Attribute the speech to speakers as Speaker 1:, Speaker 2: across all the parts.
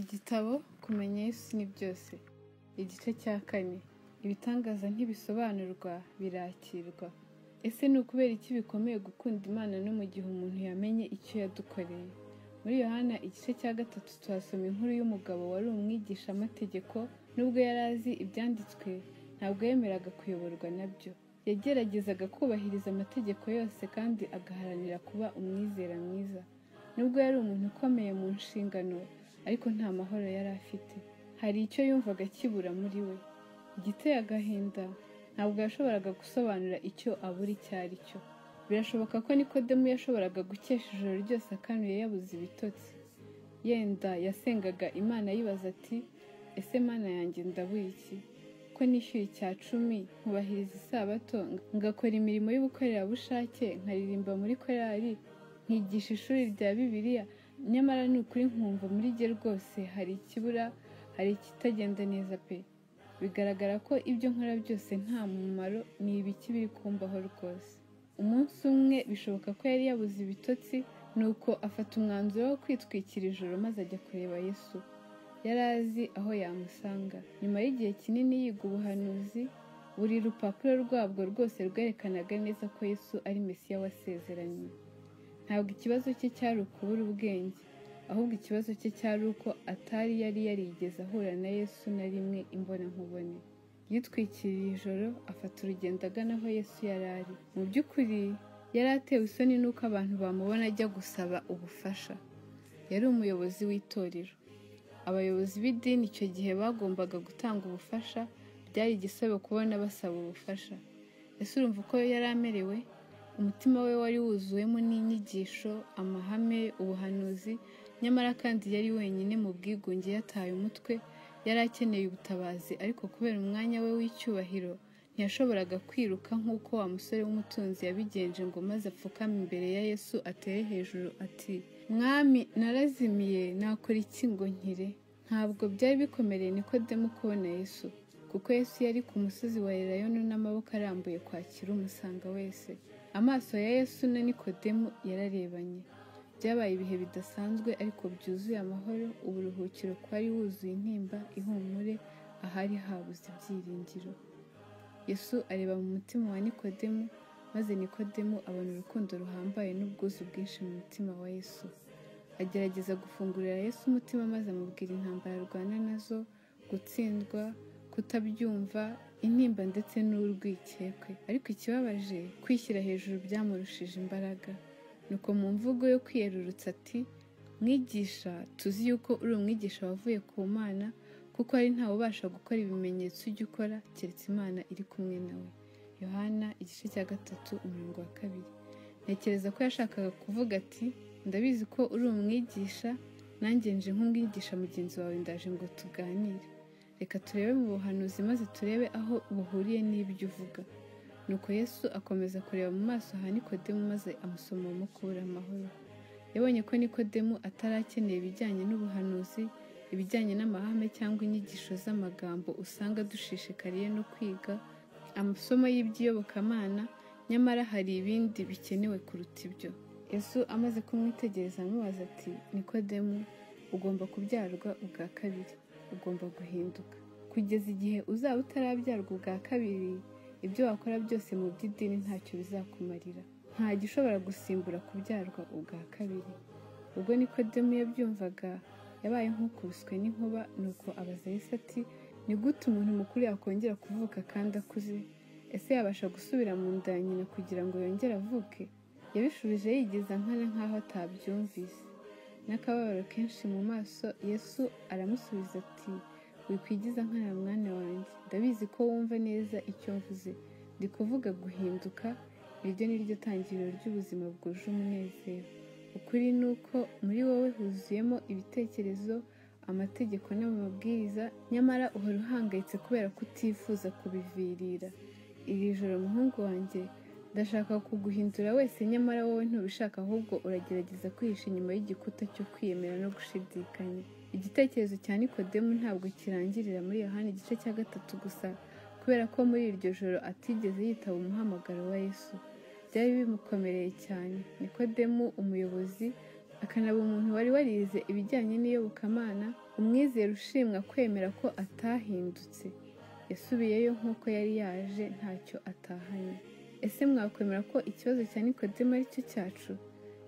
Speaker 1: Igitabo Kumenya Yesu ni byose. Igice cya 4. Ibitangaza ntibisobanurwa, birakirwa. Ese ni ukubera iki bikomeye gukunda Imana no mu gihe umuntu yamenye icyo yadukoreye? Muri Yohana igice cya 3 tuhasoma inkuru y'umugabo wari umwigisha amategeko. Nubwo yari azi ibyanditswe, ntabwo yemeraga kuyoborwa nabyo. Yageragezaga kubahiriza amategeko yose kandi agaharanira kuba umwizera mwiza. Nubwo yari umuntu ukomeye mu nshingano, ariko nta mahoro yari afite. Hari icyo yumvaga kibura muri we. Igiteye agahinda, ntabwo yashoboraga gusobanura icyo abura icyo ari cyo. Birashoboka ko Nikodemu yashoboraga gukesha ijoro ryose akanuye yabuze ibitotsi. Yenda yasengaga Imana yibaza ati, ese Mana yanjye ndabuye iki? Ko nishyuye icya 10, nkubahiriza isabato, ngakora imirimo y'ubukorerabushake, nkaririmba muri korali, nkigisha ishuri rya Bibiliya, nyamara ni ukuri nkumva muri jye rwose hari ikibura, hari ikitagenda neza pe. Bigaragara ko ibyo nkora byose nta mumaro, ni ibiki biri kumbaho rwose. Umunsi umwe bishoboka ko yari yabuze ibitotsi, nuko afata umwanzuro wo kwitwikira ijoro maze ajya kureba Yesu. Yari azi aho yamusanga. Nyuma y'igihe kinini yiga ubuhanuzi, buri rupapuro rwabwo rwose rwerekanaga neza ko Yesu ari Mesiya wasezeranywe. Ntabwo ikibazo cye cyari ukubura ubwenge, ahubwo ikibazo cye cyari uko atari yarigeze ahura na Yesu na rimwe imbonankubone. Yitwikiriye ijoro, afata urugendo agana aho Yesu yari ari. Mu by'ukuri yari atewe isoni n'uko abantu bamubona ajya gusaba ubufasha. Yari umuyobozi w'itorero. Abayobozi b'idini icyo gihe bagombaga gutanga ubufasha. Byari igisebo kubona basaba ubufasha. Ese urumva uko yari amerewe? Umutima we wari wuzuwemo n'inyigisho, amahame, ubuhanuzi, nyamara kandi yari wenyine mu bwigunge yataye umutwe. Yari akeneye ubutabazi, ariko kubera umwanya we w'icyubahiro ntiyashoboraga kwiruka nk'uko wa musore w'umutunzi yabigenje ngo maze apfukame imbere ya Yesu atere hejuru ati, Mwami, narazimiye, nakora iki ngo nkire? Ntabwo byari bikomereye Nikodemu kubona Yesu, kuko Yesu yari ku musozi wa Elayono n'amaboko arambuye kwakira umusanga wese. Amaso ya Yesu na Nikodemu yararebanye. Byabaye ibihe bidasanzwe ariko byuzuye amahoro, uburuhukiro kwari wuzuye intimba, ihumure, ahari habuze ibyiringiro. Yesu areba mu mutima wa Nikodemu, maze Nikodemu abona urukundo ruhambaye n'ubwuzu bwinshi mu mutima wa Yesu. Agerageza gufungurira Yesu umutima maze amubwira intambara arwana nazo, gutsindwa, kutabyumva, intimba ndetse n'urwikekwe. Ariko ikibabaje, kwishyira hejuru byamurushije imbaraga. Nuko mu mvugo yo kwiyerurutsa ati, Mwigisha, tuzi yuko uri umwigisha wavuye ku Mana, kuko ari ntawe ubasha gukora ibimenyetso ujya ukora keretse Imana iri kumwe nawe. Yohana igice cya 3:2. Ntekereza ko yashakaga kuvuga ati, ndabizi ko uri umwigisha, nanjye nje nk'umwigisha mugenzi wawe, ndaje ngo tuganire. Reka turebe mu buhanuzi maze turebe aho buhuriye n'ibyo uvuga. Nuko Yesu akomeza kureba mu maso ha Nikodemu maze amusoma umukura amahoro. Yabonye ko Nikodemu atarakeneye ibijyanye n'ubuhanuzi, ibijyanye n'amahame cyangwa inyigisho z'amagambo usanga dushishikariye no kwiga, amasomo y'iby'iyobokamana, nyamara hari ibindi bikenewe kuruta ibyo. Yesu amaze kumwitegereza amubaza ati, Nikodemu, ugomba kubyarwa ubwa kabiri, ugomba guhinduka. Kugeza igihe uzaba utarabyarwa ubwa kabiri, ibyo wakora byose mu by'idini ntacyo bizakumarira. Nta gishobora gusimbura kubyarwa ubwa kabiri. Ubwo Nikodemu yabyumvaga, yabaye nk'ukubiswe n'inkuba, nuko abaza Yesu ati, ni gute umuntu mukuru yakongera kuvuka kandi akuze? Ese yabasha gusubira mu nda ya nyina kugira ngo yongere avuke? Yabishubije yigiza nkana nk'aho atabyumvise. N'akababaro kenshi mu maso, Yesu aramusubiza ati, wikwigiza nkana mwana wanjye, ndabizi ko wumva neza icyo mvuze. Ndi kuvuga guhinduka, iryo ni ryo tangiriro ry'ubuzima bwuje umunezero. Ukuri ni uko muri wowe huzuyemo ibitekerezo, amategeko n'amabwiriza, nyamara uhora uhangayitse kubera kutifuza kubivirira. Iri joro muhungu wanjye, ndashaka kuguhindura wese, nyamara wowe ntubishaka, ahubwo uragerageza kwihisha inyuma y'igikuta cyo kwiyemera no gushidikanya. Igitekerezo cya Nikodemu ntabwo kirangirira muri Yohana igice cya 3 gusa, kubera ko muri iryo joro atigeze yitaba umuhamagaro wa Yesu. Byari bimukomereye cyane. Nikodemu umuyobozi akanaba umuntu wari warize ibijyanye n'iyobokamana, umwizera ushimwa kwemera ko atahindutse, yasubiyeyo nk'uko yari yaje ntacyo atahanye. Ese mwakwemera ko ikibazo cya Nikodemo ari cyo cyacu?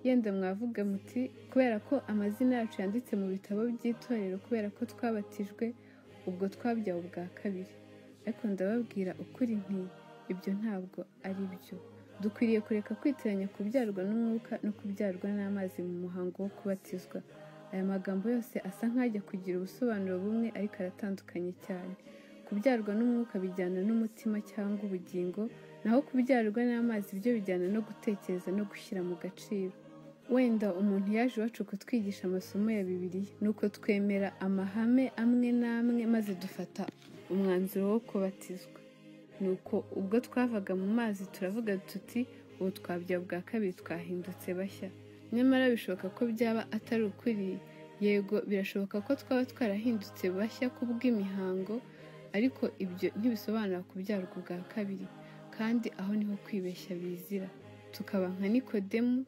Speaker 1: Yenda mwavuga muti kubera ko amazina yacu yanditse mu bitabo by'itorero, kubera ko twabatijwe ubwo twabyawe ubwa kabiri. Ariko ndababwira ukuri nti ibyo ntabwo ari byo. Dukwiriye kureka kwitiranya kubyarwa n'umwuka no kubyarwa n'amazi mu muhango wo kubatizwa. Aya magambo yose asa nk'ajya kugira ubusobanuro bumwe ariko aratandukanye cyane. Kubyarwa n'umwuka bijyana n'umutima cyangwa ubugingo, naho kubyarwa n'amazi byo bijyana no gutekereza no gushyira mu gaciro. Wenda umuntu yaje iwacu kutwigisha amasomo ya Bibiliya, nuko twemera amahame amwe n'amwe maze dufata umwanzuro wo kubatizwa. Nuko ubwo twavaga mu mazi turavuga tuti ubu twabyawe ubwa kabiri, twahindutse bashya. Nyamara bishoboka ko byaba atari ukuri. Yego birashoboka ko twaba twarahindutse bashya kubw'imihango, ariko ibyo ntibisobanura kubyarwa ubwa kabiri, kandi aho niho kwibeshya bizira. Tukaba nka Nikodemu,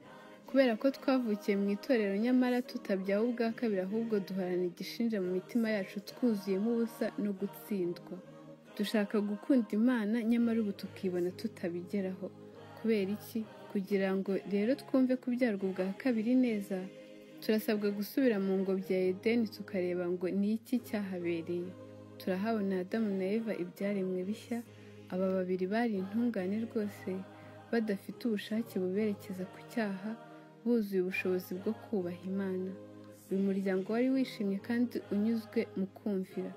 Speaker 1: kubera ko twavukiye mu itorero nyamara tutabyawe ubwa kabiri, ahubwo duhorana igishinja mu mitima yacu, twuzuyemo ubusa no gutsindwa. Dushaka gukunda Imana nyamara ubu tukibona tutabigeraho. Kubera iki? Kugira ngo rero twumve kubyarwa ubwa kabiri neza, turasabwa gusubira mu ngobyi ya Edeni tukareba ngo ni iki cyahabereye. Turahabona Adamu na Eva, ibyaremwe bishya. Aba babiri bari intungane rwose, badafite ubushake buberekeza ku cyaha, buzuye ubushobozi bwo kubaha Imana. Uyu muryango wari wishimye kandi unyuzwe mu kumvira.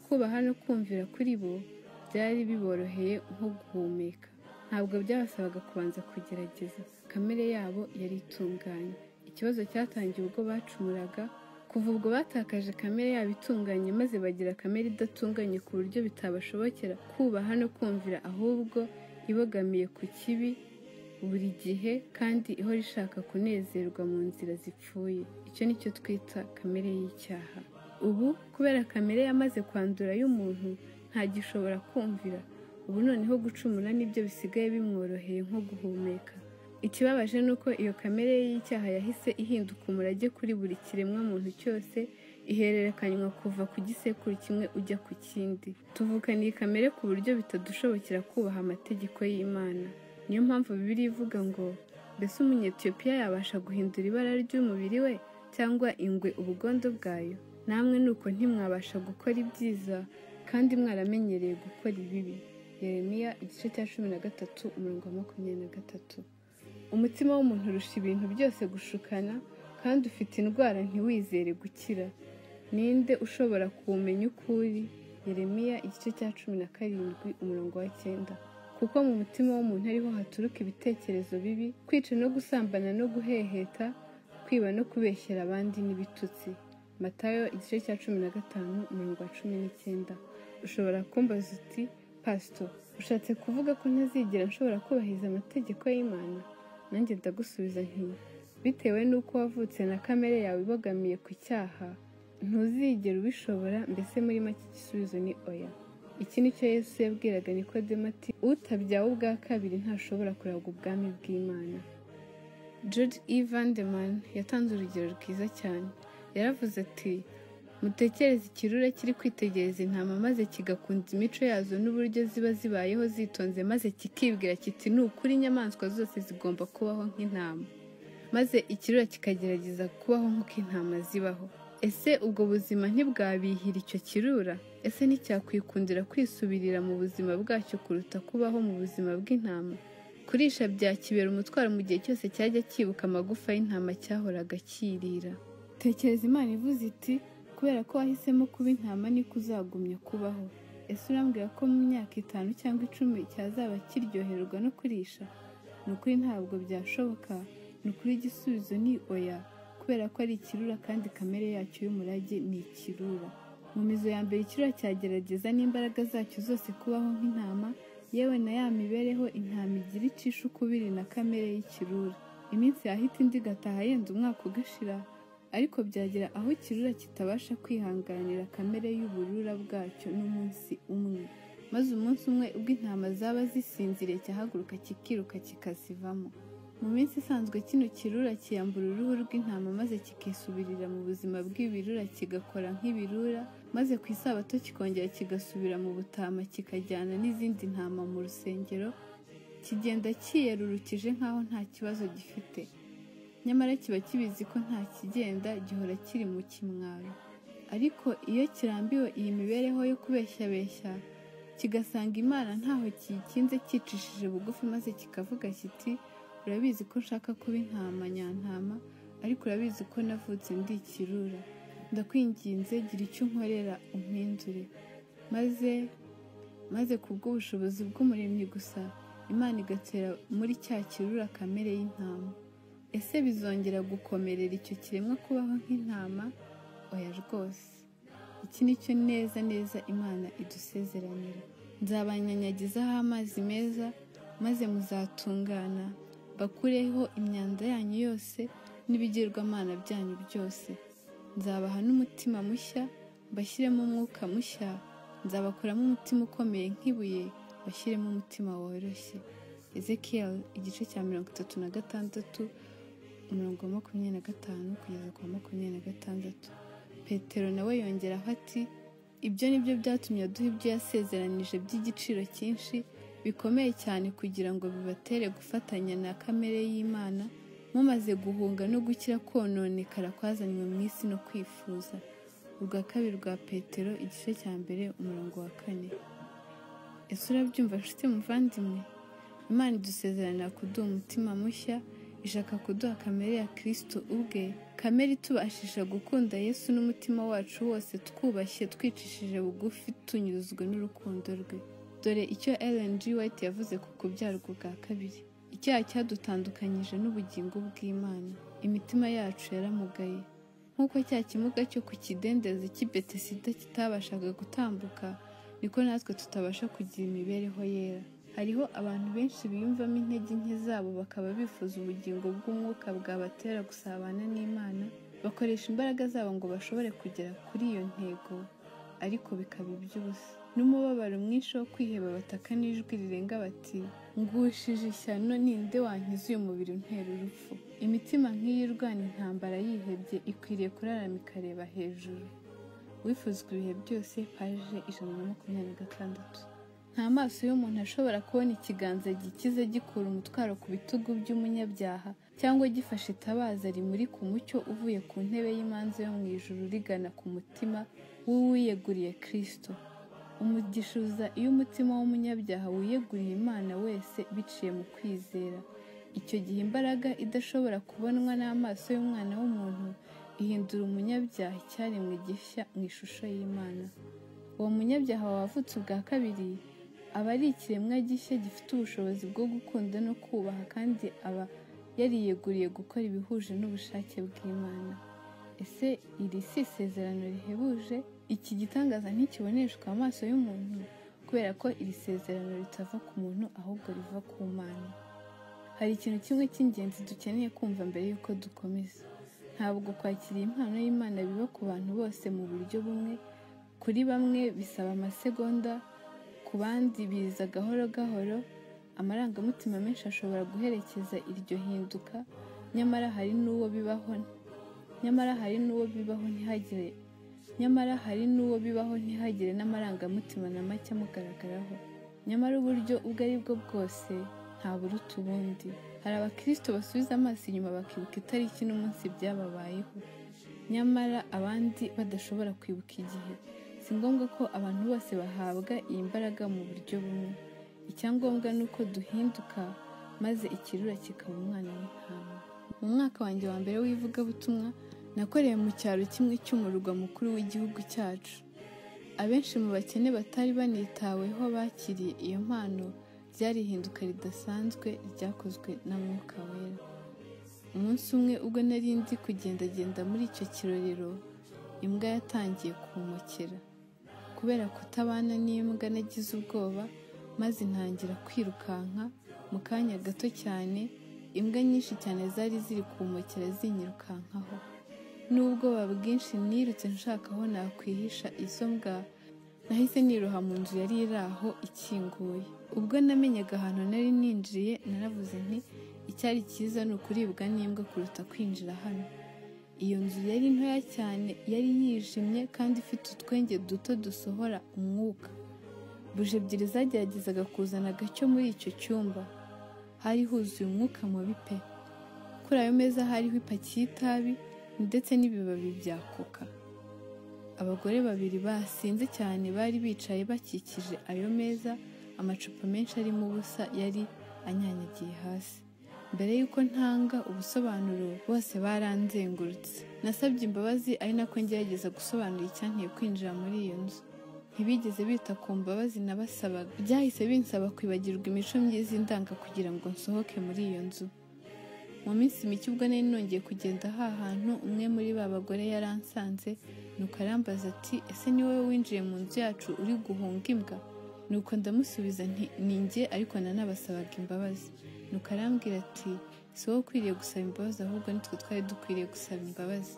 Speaker 1: Kubaha no kumvira kuri bo byari biboroheye nko guhumeka. Ntabwo byabasabaga kubanza kugerageza. Kamere yabo yari itunganye. Ikibazo cyatangiye ubwo bacumuraga. Kuva ubwo batakaje kamere yabo itunganye maze bagira kamere idatunganye ku buryo bitabashobokera kubaha no kumvira, ahubwo ibogamiye ku kibi buri gihe kandi ihora ishaka kunezerwa mu nzira zipfuye. Icyo nicyo twita kamere y'icyaha. Ubu kubera kamere yamaze kwandura y'umuntu ntagishobora kumvira. Ubu noneho gucumura nibyo bisigaye bimworoheye nko guhumeka. Ikibabaje nuko iyo kamere y'icyaha yahise ihinduka umurage kuri buri kiremwa muntu cyose, ihererekanywa kuva ku gisekuru kimwe ujya ku kindi. Tuvukana iyi kamere ku buryo bitadushobokera kubaha amategeko y'Imana. Niyo mpamvu Bibiliya ivuga ngo mbese umunyetiyopiya yabasha guhindura ibara ry'umubiri we, cyangwa ingwe ubugondo bwayo? Namwe nuko ntimwabasha gukora ibyiza kandi mwaramenyereye gukora ibibi. Yeremiya igice cya 13 umurongo wa 23. Umutima w'umuntu urusha ibintu byose gushukana, kandi ufite indwara ntiwizere gukira. Ninde ushobora kuwumenya ukuri? Yeremiya igice cya 17 umurongo wa 9. Kuko mu mutima w'umuntu ariho haturuka ibitekerezo bibi, kwica no gusambana no guheheta, kwiba no kubeshyera abandi n'ibitutsi. Matayo igice cya 15 umurongo wa 19. Ushobora kumbaza uti, Pastor, ushatse kuvuga ko ntazigera nshobora kubahiriza amategeko y'Imana? Nanjye ndagusubiza nti bitewe n'uko wavutse na kamere yawe ibogamiye ku cyaha, ntuzigera ubishobora. Mbese muri make igisubizo ni oya. Iki ni cyo Yesu yabwiraga Nikodemo ati utabyawe ubwa kabiri ntashobora kuragwa ubwami bw'Imana. George E. Vanderman yatanze urugero rwiza cyane. Yaravuze ati mutekereze ikirura kiri kwitegereza intama maze kigakunda imico yazo n'uburyo ziba zibayeho zitonze, maze kikibwira kiti ni ukuri inyamaswa zose zigomba kubaho nk'intama, maze ikirura kikagerageza kubaho nk'uko intama zibaho. Ese ubwo buzima ntibwabihira icyo kirura? Ese nticyakwikundira kwisubirira mu buzima bwacyo kuruta kubaho mu buzima bw'intama? Kurisha byakibera umutwaro mu gihe cyose cyajya cyibuka amagufa y'intama cyahoraga kirira. Tekereza Imana ivuze iti kubera ko wahisemo kuba intama niko uzagumya kubaho. Ese urambwira ko mu myaka 5 cyangwa 10 cyazaba kiryoherwa no kurisha? Ni ukuri ntabwo byashoboka. Ni ukuri igisubizo ni oya, kubera ko ari ikirura kandi kamere yacyo y'umurage ni ikirura. Mu mizo ya mbere ikirura cyagerageza n'imbaraga zacyo zose kubaho nk'intama, yewe na ya mibereho intama igira icisha ukubiri na kamere y'ikirura. Iminsi yahita indi igataha yenda umwaka ugashira, ariko byagera aho ikirura kitabasha kwihanganira kamere y'uburura bwacyo n'umunsi umwe, maze umunsi umwe ubwo intama zaba zisinziriye cyahaguruka kikiruka kikazivamo. Mu minsi isanzwe kino kirura kiyambura uruhu rw'intama maze kikisubirira mu buzima bw'ibirura kigakora nk'ibirura, maze ku isabato kikongera kigasubira mu butama kikajyana n'izindi ntama mu rusengero, kigenda kiyerurukije nk'aho nta kibazo gifite. Nyamara kiba kibizi ko nta kigenda, gihora kiri mu kimwaro. Ariko iyo kirambiwe iyi mibereho yo kubeshyabeshya, kigasanga Imana ntaho kiyikinze cyicishije bugufi maze kikavuga kiti, urabizi ko nshaka kuba intama nyantama, ariko urabizi ko navutse ndi ikirura. Ndakwinginze gira icyo unkorera umpindure. Maze kubw'ubushobozi bw'Umuremyi gusa, Imana igatera muri cya kirura kamere y'intama. Ese bizongera gukomerera icyo kiremwa kubaho nk'intama? Oya rwose. Iki ni cyo neza neza Imana idusezeranira. Nzabanyanyagizaho amazi meza, maze muzatungana, bakureho imyanda yanyu yose n'ibigirwamana byanyu byose. Nzabaha n'umutima mushya, mbashyiremo umwuka mushya. Nzabakuramo umutima ukomeye nk'ibuye, bashyiremo umutima woroshye. Ezekiel igice cya 36 umurongo wa 25 kugeza ku 26. Petero nawe yongeraho ati, ibyo ni byo byatumye aduha ibyo yasezeranije by'igiciro cyinshi, bikomeye cyane kugira ngo bibatere gufatanya na kamere y'Imana, mumaze guhunga no gukira kononekara kwazanywe mu isi no kwifuza. Urwa kabiri rwa Petero igice cya 1 umurongo wa 4. Ese urabyumva nshuti muvandimwe? Imana idusezeranira kuduha umutima mushya, ishaka kuduha kamere ya Kristo ubwe, kamere itubashisha gukunda Yesu n'umutima wacu wose, twubashye twicishije bugufi, tunyuzwe n'urukundo rwe. Dore icyo Ellen G. White yavuze ku kubyarwa bwa kabiri. Icyaha cyadutandukanyije n'ubugingo bw'Imana. Imitima yacu yaramugaye. Nk'uko cya kimuga cyo ku kidendezi cy'i Betesida kitabashaga gutambuka, niko natwe tutabasha kugira imibereho yera. Hariho abantu benshi biyumvamo intege nke zabo, bakaba bifuza ubugingo bw'umwuka bwabatera gusabana n'Imana, bakoresha imbaraga zabo ngo bashobore kugera kuri iyo ntego, ariko bikaba iby'ubusa. N'umubabaro mwinshi wo kwiheba bataka n'ijwi rirenga bati, ngushije ishyano, ninde wankiza uyu mubiri untera urupfu? Imitima nk'iyi irwana intambara yihebye ikwiriye kurarama ikareba hejuru. Wifuzwa ibihe byose, paje 126. Nta maso y'umuntu ashobora kubona ikiganza gikize gikura umutwaro ku bitugu by'umunyabyaha, cyangwa gifashe itabaza rimurika umucyo uvuye ku ntebe y'imanza yo mu ijuru rigana ku mutima w'uwiyeguriye Kristo. Umugishuza iyo umutima w'umunyabyaha wiyeguriye Imana wese biciye mu kwizera. Icyo gihe imbaraga idashobora kubonwa n'amaso y'umwana w'umuntu ihindura umunyabyaha icyaremwe gishya mu ishusho y'Imana. Uwo munyabyaha wavutse ubwa kabiri aba ari ikiremwa gishya gifite ubushobozi bwo gukunda no kubaha, kandi aba yariyeguriye gukora ibihuje n'ubushake bw'Imana. Ese iri si isezerano rihebuje? Iki gitangaza ntikiboneshwa amaso y'umuntu, kubera ko iri sezerano ritava ku muntu ahubwo riva ku Mana. Hari ikintu kimwe cy'ingenzi dukeneye kumva mbere y'uko dukomeza. Ntabwo kwakira impano y'Imana biba ku bantu bose mu buryo bumwe. Kuri bamwe bisaba amasegonda, ku bandi biza gahoro gahoro. Amarangamutima menshi ashobora guherekeza iryo hinduka, nyamara hari n'uwo bibaho ntihagire n'amarangamutima na make amugaragaraho. Nyamara uburyo ubwo ari bwo bwose nta buruta ubundi. Hari abakristo basubiza amaso inyuma bakibuka itariki n'umunsi byababayeho, nyamara abandi badashobora kwibuka igihe. Si ngombwa ko abantu bose bahabwa iyi mbaraga mu buryo bumwe. Icyangombwa ni uko duhinduka, maze ikirura kikaba umwana w'intama. Mu mwaka wanjye wa mbere w'ivugabutumwa, nakoreye mu cyaro kimwe cy'umurwa mukuru w'igihugu cyacu. Abenshi mu bakene batari banitaweho bakiriye iyo mpano. Ryari ihinduka ridasanzwe ryakozwe na Mwuka Wera. Umunsi umwe ubwo nari ndi kugendagenda muri icyo kirorero, imbwa yatangiye kumpokera. Kubera kutabana n'imbwa nagize ubwoba, maze ntangira kwirukanka. Mu kanya gato cyane, imbwa nyinshi cyane zari ziri kumpokera zinyirukankaho. N'ubwoba bwinshi nirutse nshaka aho nakwihisha izo mbwa, nahise niroha mu nzu yari iri aho ikinguye. Ubwo namenyaga ahantu nari ninjiye, naravuze nti, icyari cyiza ni ukuribwa n'imbwa kuruta kwinjira hano. Iyo nzu yari ntoya cyane, yari yijimye kandi ifite utwenge duto dusohora umwuka. Buji ebyiri zageragezaga kuzana agacyo muri icyo cyumba. Hari huzuye umwuka mubi pe. Kuri ayo meza hariho ipaki y'itabi ndetse n'ibibabi bya koka. Abagore babiri basinze cyane bari bicaye bakikije ayo meza, amacupa menshi arimo ubusa yari anyanyagiye hasi. Mbere y'uko ntanga ubusobanuro bose baranzengurutse. Nasabye imbabazi ari nako ngerageza gusobanura icyanteye kwinjira muri iyo nzu. Ntibigeze bita ku mbabazi nabasabaga. Byahise binsaba kwibagirwa imico myiza indanga kugira ngo nsohoke muri iyo nzu. Mu minsi mike ubwo nari nongeye kugenda aha hantu, umwe muri ba bagore yaransanze nuko arambaza ati ese ni wowe winjiye mu nzu yacu uri guhunga imbwa? Nuko ndamusubiza nti ni njye, ariko nanabasabaga imbabazi. Nuko arambwira ati si wowe ukwiriye gusaba imbabazi ahubwo nitwe twari dukwiriye gusaba imbabazi.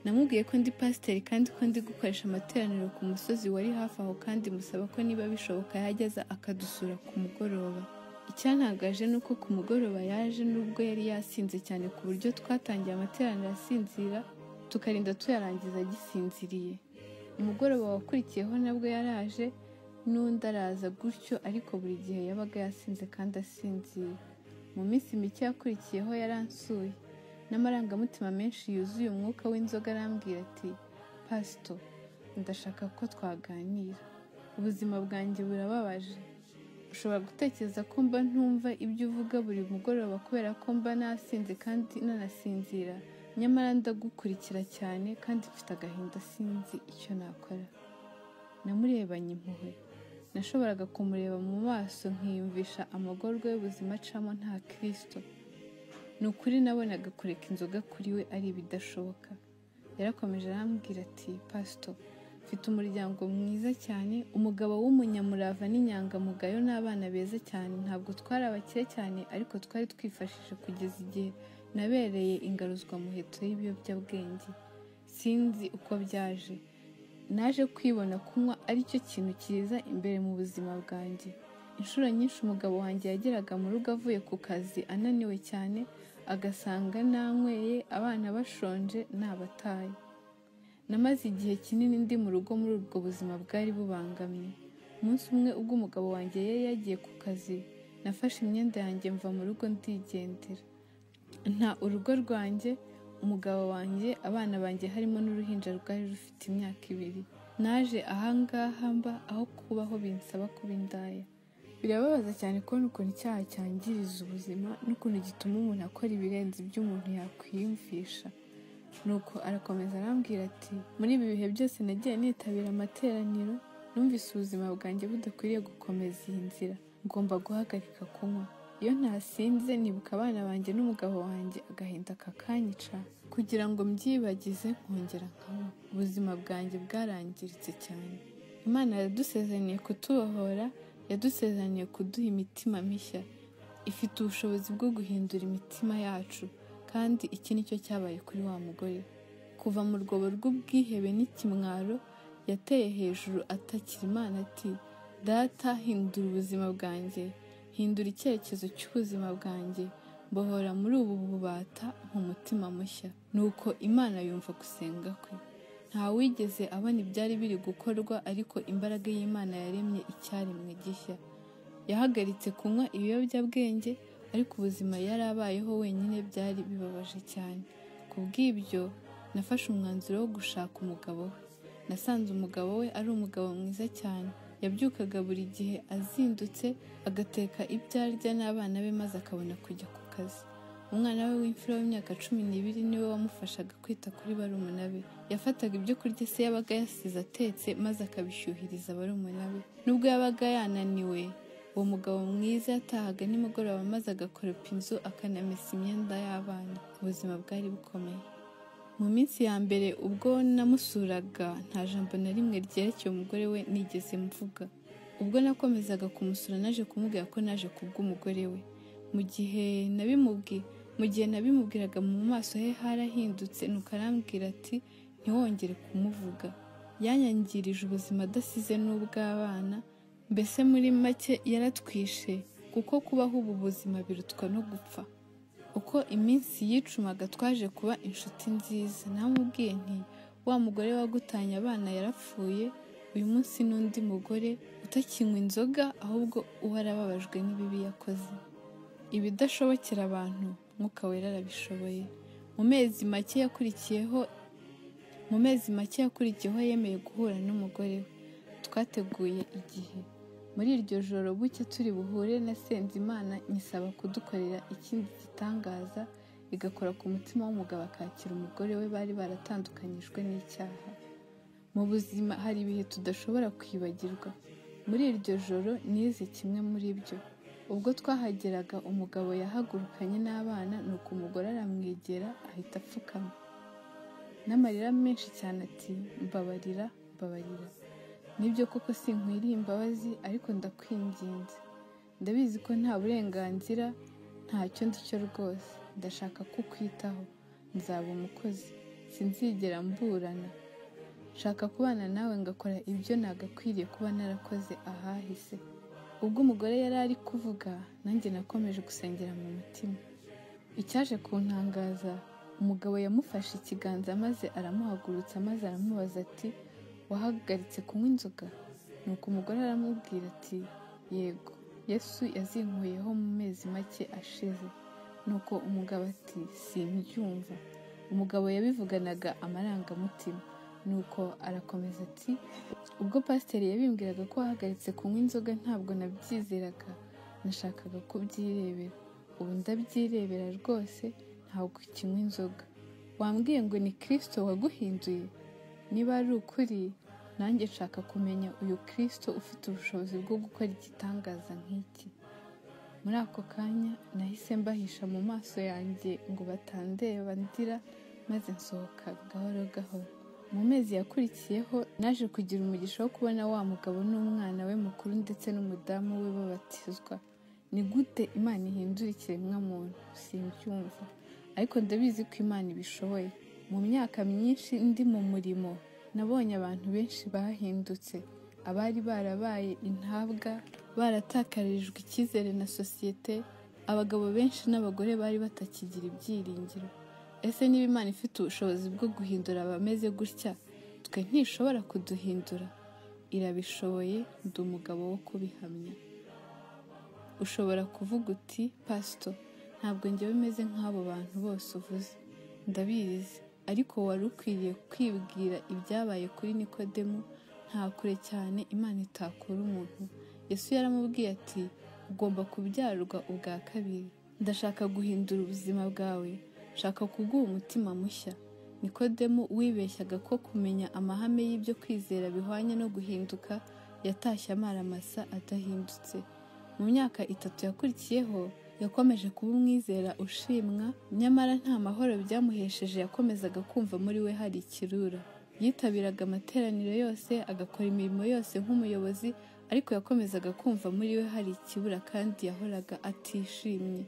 Speaker 1: Namubwiye ko ndi pasiteri kandi ko ndi gukoresha amateraniro ku musozi wari hafi aho, kandi musaba ko niba bishoboka yajyaza akadusura ku mugoroba. Icyantangaje ni uko ku mugoroba yaje nubwo yari yasinze cyane ku buryo twatangiye amateraniro asinzira tukarinda tuyarangiza agisinziriye. Umugoroba wakurikiyeho nabwo yaraje n'undi araza gutyo, ariko buri gihe yabaga yasinze kandi asinziye. Mu minsi mike yakurikiyeho yaransuye n'amarangamutima menshi yuzuye umwuka w'inzoga, arambwira ati pasito, ndashaka ko twaganira. Ubuzima bwanjye burababaje. Ushobora gutekereza ko mba ntumva ibyo uvuga buri mugoroba kubera ko mba nasinze kandi nanasinzira, nyamara ndagukurikira cyane kandi mfite agahinda sinzi icyo nakora. Namurebanye impuhwe. Nashoboraga kumureba mu maso nkiyumvisha amagorwa y'ubuzima acamo nta Kristo. Ni ukuri nabonaga kureka inzoga kuri we ari ibidashoboka. Yarakomeje arambwira ati pasito, mfite umuryango mwiza cyane, umugabo w'umunyamurava n'inyangamugayo n'abana beza cyane. Ntabwo twari abakire cyane, ariko twari twifashije kugeza igihe nabereye ingaruzwamuheto y'ibiyobyabwenge. Sinzi uko byaje. Naje kwibona kunywa ari cyo kintu cyiza imbere mu buzima bwanjye. Inshuro nyinshi umugabo wanjye yageraga mu rugo avuye ku kazi ananiwe cyane, agasanga nanyweye, abana bashonje, nabataye. Namaze igihe kinini ndi mu rugo muri ubwo buzima bwari bubangamye. Umunsi umwe ubwo umugabo wanjye yari yagiye ku kazi, nafashe imyenda yanjye mva mu rugo ndigendera. Nta urugo rwanjye, umugabo wanjye, abana banjye harimo n'uruhinja rwari rufite imyaka 2. Naje ahangaha mba aho kubaho binsaba kuba indaya. Birababaza cyane kubona ukuntu icyaha cyangiriza ubuzima n'ukuntu gituma umuntu akora ibirenze ibyo umuntu yakwiyumvisha. Nuko arakomeza arambwira ati muri ibi bihe byose nagiye nitabira amateraniro, numvise ubuzima bwanjye budakwiriye gukomeza iyi nzira, ngomba guhagarika kunywa. Iyo ntasinze nibuka abana banjye n'umugabo wanjye, agahinda kakanyica kugira ngo mbyibagize nkongera nkanywa. Ubuzima bwanjye bwarangiritse cyane. Imana yadusezeraniye kutubohora, yadusezeraniye kuduha imitima mishya, ifite ubushobozi bwo guhindura imitima yacu, kandi iki nicyo cyabaye kuri wa mugore. Kuva mu rwobo rw'ubwihebe n'ikimwaro, yateye hejuru atakira Imana ati data, hindura ubuzima bwanjye, hindura icyerekezo cy'ubuzima bwanjye, mbohora muri ubu bubata nk'umutima mushya. Nuko Imana yumva gusenga kwe. Nta wigeze abona ibyari biri gukorwa, ariko imbaraga y'Imana yaremye icyaremwe gishya. Yahagaritse kunywa ibiyobyabwenge, ariko ubuzima yari abayeho wenyine byari bibabaje cyane. Kubw'ibyo nafashe umwanzuro wo gushaka umugabo we. Nasanze umugabo we ari umugabo mwiza cyane. Yabyukaga buri gihe azindutse, agateka ibyo arya n'abana be maze akabona kujya ku kazi. Umwana we w'imfura w'imyaka 12 niwe wamufashaga kwita kuri barumuna be. Yafataga ibyo kurya se yabaga yasize atetse maze akabishyuhiriza barumuna be. Nubwo yabaga yananiwe, uwo mugabo mwiza yatahaga nimugoroba maze agakoropa inzu, akanamesa imyenda y'abana. Ubuzima bwari bukomeye. Mu minsi ya mbere ubwo namusuraga, nta jambo na rimwe ryerekeye umugore we nigeze mvuga. Ubwo nakomezaga kumusura naje kumubwira ko naje kubw'umugore we. Mu gihe nabimubwiraga mu maso he harahindutse, nuko arambwira ati ntiwongere kumuvuga. Yanyangirije ubuzima adasize n'ubw'abana. Mbese muri make yaratwishe, kuko kubaho ubu buzima birutwa no gupfa. uko iminsi yicumaga twaje kuba inshuti nziza. Namubwiye nti wa mugore wagutanye abana yarapfuye, uyu munsi n'undi mugore utakinywa inzoga ahubwo uwarababajwe n'ibibi yakoze. Ibidashobokera abantu Mwuka Wera arabishoboye. Mu mezi make yakurikiyeho yemeye guhura n'umugore we. Twateguye igihe. Muri iryo joro buke turi buhure nasenze Imana nyisaba kudukorera ikindi gitangaza, igakora ku mutima w'umugabo akakira umugore we bari baratandukanyijwe n'icyaha. Mu buzima hari ibihe tudashobora kwibagirwa. Muri iryo joro nize kimwe muri byo. Ubwo twahageraga umugabo yahagurukanye n'abana, nuko umugore aramwegera ahita apfukama n'amarira menshi cyane ati mbabarira. Nibyo koko sinkwiriye imbabazi, ariko ndakwinginze. Ndabizi ko nta burenganzira, ntacyo ndicyo rwose. Ndashaka kukwitaho. Nzaba umukozi. Sinzigera mburana. Nshaka kubana nawe ngakora ibyo nagakwiriye kuba narakoze ahahise. Ubwo umugore yari ari kuvuga, nanjye nakomeje gusengera mu mutima. Icyaje kuntangaza, umugabo yamufashe ikiganza maze aramuhagurutsa maze aramubaza ati wahagaritse kunywa inzoga? Nuko umugore aramubwira ati yego, Yesu yazinkuyeho mu mezi make ashize. Nuko umugabo ati simbyumva. Umugabo yabivuganaga amarangamutima. Nuko arakomeza ati ubwo pasiteri yabimbwiraga ko wahagaritse kunywa inzoga ntabwo nabyizeraga, nashakaga kubyirebera. Ubu ndabyirebera rwose, ntabwo ukinywa inzoga. Wambwiye ngo ni Kristo waguhinduye? Niba ari ukuri, nanjye nshaka kumenya uyu Kristo ufite ubushobozi bwo gukora igitangaza nk'iki. Muri ako kanya nahise mbahisha mu maso yanjye ngo batandeba ndira, maze nsohoka gahoro gahoro. Mu mezi yakurikiyeho naje kugira umugisha wo kubona wa mugabo n'umwana we mukuru ndetse n'umudamu we babatizwa. Ni gute Imana ihindura ikiremwamuntu? Simbyumva, ariko ndabizi ko Imana ibishoboye. Mu myaka myinshi ndi mu murimo, nabonye abantu benshi bahindutse. Abari barabaye intabwa, baratakarijwe icyizere na sosiyete, abagabo benshi n'abagore bari batakigira ibyiringiro. Ese niba Imana ifite ubushobozi bwo guhindura abameze gutya, twe ntishobora kuduhindura? Irabishoboye, ndi umugabo wo kubihamya. Ushobora kuvuga uti pasito, ntabwo njyewe meze nk'abo bantu bose uvuze. Ndabizi, ariko wari ukwiriye kwibwira ibyabaye kuri Nikodemu. Nta kure cyane Imana itakura umuntu. Yesu yaramubwiye ati ugomba kubyarwa ubwa kabiri. Ndashaka guhindura ubuzima bwawe. Shaka kuguha umutima mushya. Nikodemu wibeshyaga ko kumenya amahame y'ibyo kwizera bihwanye no guhinduka, yatashye amaramasa adahindutse. Mu myaka 3 yakurikiyeho yakomeje kuba umwizera ushimwa, nyamara nta mahoro byamuhesheje. Yakomezaga kumva muri we hari ikirura. Yitabiraga amateraniro yose, agakora imirimo yose nk'umuyobozi, ariko yakomezaga kumva muri we hari ikibura kandi yahoraga atishimye.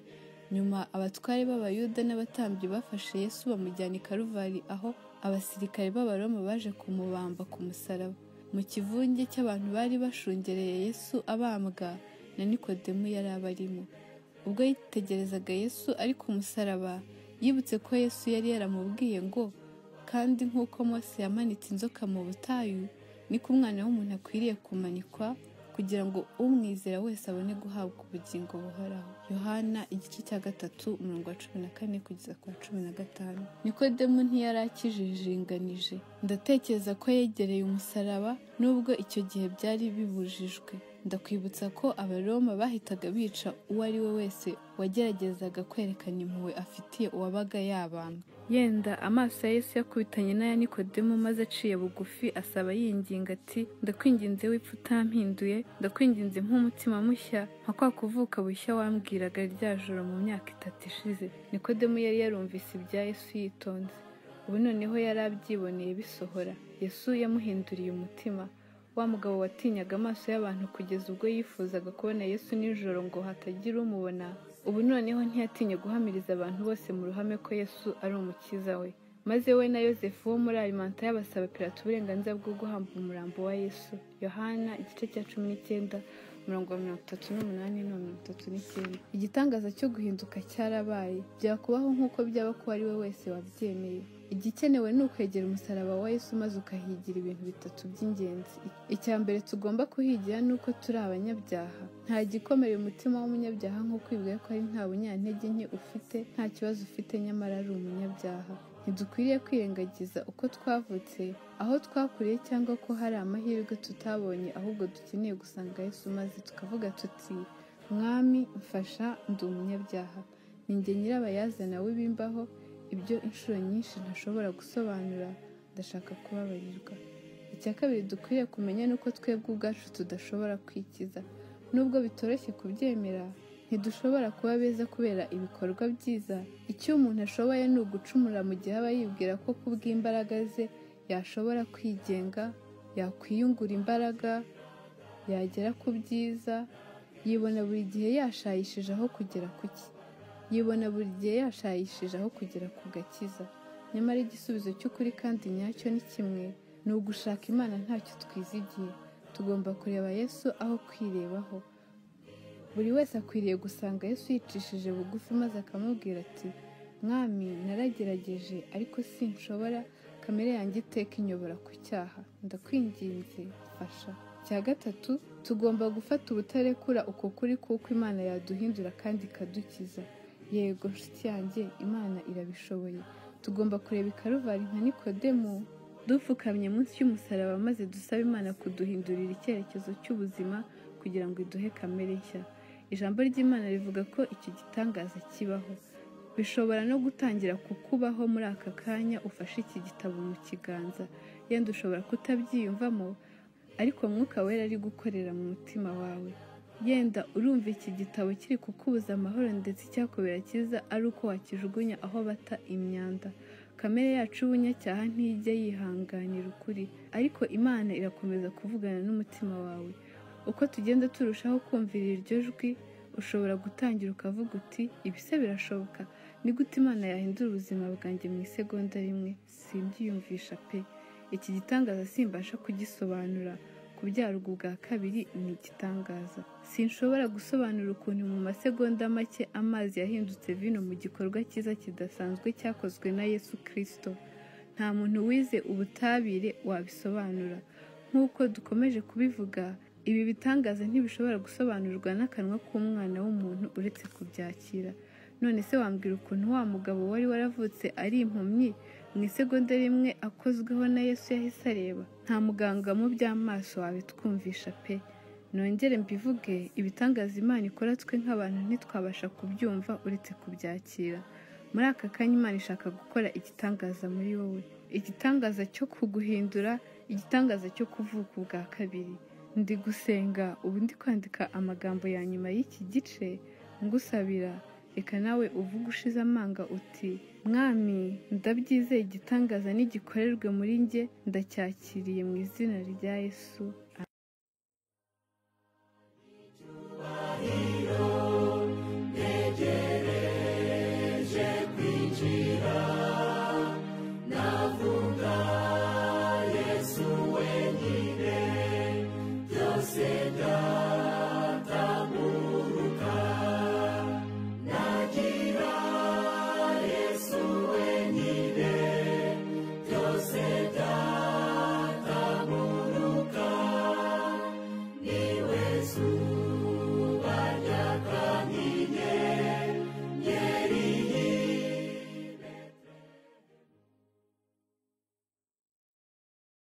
Speaker 1: Nyuma abatware b'Abayuda n'abatambyi bafashe Yesu bamujyana i Karuvari, aho abasirikare b'Abaroma baje kumubamba ku musaraba. Mu kivunge cy'abantu bari bashungereye Yesu abambwa, na Nikodemu yari abarimo. Ubwo yitegerezaga Yesu ari ku musaraba, yibutse ko Yesu yari yaramubwiye ngo kandi nk'uko Mose yamanitse inzoka mu butayu, niko Umwana w'umuntu akwiriye kumanikwa, kugira ngo umwizera wese abone guhabwa ubugingo buhoraho. Yohana 3:14-15. Nikodemu ntiyari akijijanganije. Ndatekereza ko yegereye umusaraba, nubwo icyo gihe byari bibujijwe. Ndakwibutsa ko Abaroma bahitaga bica uwo ari we wese wageragezaga kwerekana impuhwe afitiye uwabaga yabambwe. Yenda amaso ya Yesu yakubitanye n'aya Nikodemu, maze aciye bugufi asaba yinginga ati ndakwinginze wipfa utampinduye, ndakwinginze nk'umutima mushya nka kwa kuvuka bushya wambwiraga rya joro mu myaka 3 ishize. Nikodemu yari yarumvise ibya Yesu yitonze. Ubu noneho yari abyiboneye bisohora. Yesu yamuhinduriye umutima. Wa mugabo watinyaga amaso y'abantu kugeza ubwo yifuzaga kubona Yesu nijoro ngo hatagira umubona, ubu noneho ntiyatinye guhamiriza abantu bose mu ruhame ko Yesu ari umukiza we. Maze we na Yosefu wo muri Arimantaya basaba Pilato uburenganzira bwo guhamba umurambo wa Yesu. Yohana 19 38-39. Igitangaza cyo guhinduka cyarabaye, byakubaho nk'uko byaba ko ari we wese wabyemeye. Igikenewe ni ukwegera umusaraba wa Yesu maze ukahigira ibintu bitatu by'ingenzi. Icya mbere tugomba kuhigira ni uko turi abanyabyaha. Nta gikomeye umutima w'umunyabyaha nko kwibwira ko ari nta bunyantege nke ufite, nta kibazo ufite nyamara ari umunyabyaha. Ntidukwiriye kwirengagiza uko twavutse, aho twakuriye cyangwa ko hari amahirwe tutabonye, ahubwo dukeneye gusanga Yesu maze tukavuga tuti, Mwami mfasha, ndi umunyabyaha. Ni njye nyirabayazana w'ibimbaho, ibyo inshuro nyinshi ntashobora gusobanura, ndashaka kubabarirwa. Icya kabiri dukwiriye kumenya ni uko twebwe ubwacu tudashobora kwikiza. Nubwo bitoroshye kubyemera, ntidushobora kuba beza kubera ibikorwa byiza. Icyo umuntu ashoboye ni ugucumura mu gihe aba yibwira ko kubw'imbaraga ze yashobora kwigenga, yakwiyungura imbaraga, yagera ku byiza. Yibona buri gihe yashayishije aho kugera ku cye. Yibona buri gihe yashayishije aho kugera ku gakiza. Nyamara igisubizo cy'ukuri kandi nyacyo ni kimwe, ni ugushaka Imana ntacyo twizigiye. Tugomba kureba Yesu aho kwirebaho. Buri wese akwiriye gusanga Yesu yicishije bugufi maze akamubwira ati, Mwami naragerageje ariko sinshobora, kamere yanjye iteka inyobora ku cyaha, ndakwinginze fasha. Icya gatatu, tugomba gufata ubutarekura uko kuri kuko Imana yaduhindura kandi ikadukiza. Yego nshuti yanjye, Imana irabishoboye. Tugomba kureba i Karuvari nka Nikodemu, dupfukamye munsi y'umusaraba maze dusaba Imana kuduhindurira icyerekezo cy'ubuzima kugira ngo iduhe kamere nshya. Ijambo ry'Imana rivuga ko icyo gitangaza kibaho. Bishobora no gutangira kukubaho muri aka kanya ufashe iki gitabo mu kiganza. Yenda ushobora kutabyiyumvamo, ariko Mwuka Wera ari gukorera mu mutima wawe. Yenda urumva iki gitabo kiri kukubuza amahoro ndetse icyakubera cyiza ari uko wakijugunya aho bata imyanda. Kamere yacu y'ubunyacyaha ntijya yihanganira ukuri, ariko Imana irakomeza kuvugana n'umutima wawe. Uko tugenda turushaho kumvira iryo jwi, ushobora gutangira ukavuga uti, ibi se birashoboka? Ni gute Imana yahindura ubuzima bwanjye mu isegonda rimwe? Simbyiyumvisha pe. Iki gitangaza simbasha kugisobanura. Kubyarwa ubwa kabiri ni igitangaza. Sinshobora gusobanura ukuntu mu masegonda make amazi yahindutse vino mu gikorwa cyiza kidasanzwe cyakozwe na Yesu Kristo. Nta muntu wize ubutabire wabisobanura. Nk'uko dukomeje kubivuga, ibi bitangaza ntibishobora gusobanurwa n'akanwa k'umwana w'umuntu uretse kubyakira. None se wambwira ukuntu wa mugabo wari waravutse ari impumyi mu isegonda rimwe akozweho na Yesu yahise areba? Nta muganga mu by'amaso wabitwumvisha pe. Nongere mbivuge, ibitangaza Imana ikora twe nk'abantu ntitwabasha kubyumva uretse kubyakira. Muri aka kanya Imana ishaka gukora igitangaza muri wowe, igitangaza cyo kuguhindura, igitangaza cyo kuvuka ubwa kabiri. Ndi gusenga, ubu ndi kwandika amagambo ya nyuma y'iki gice ngusabira. Reka nawe uvuge ushize amanga uti, Mwami ndabyizeye, igitangaza nigikorerwe muri njye, ndacyakiriye mu izina rya Yesu.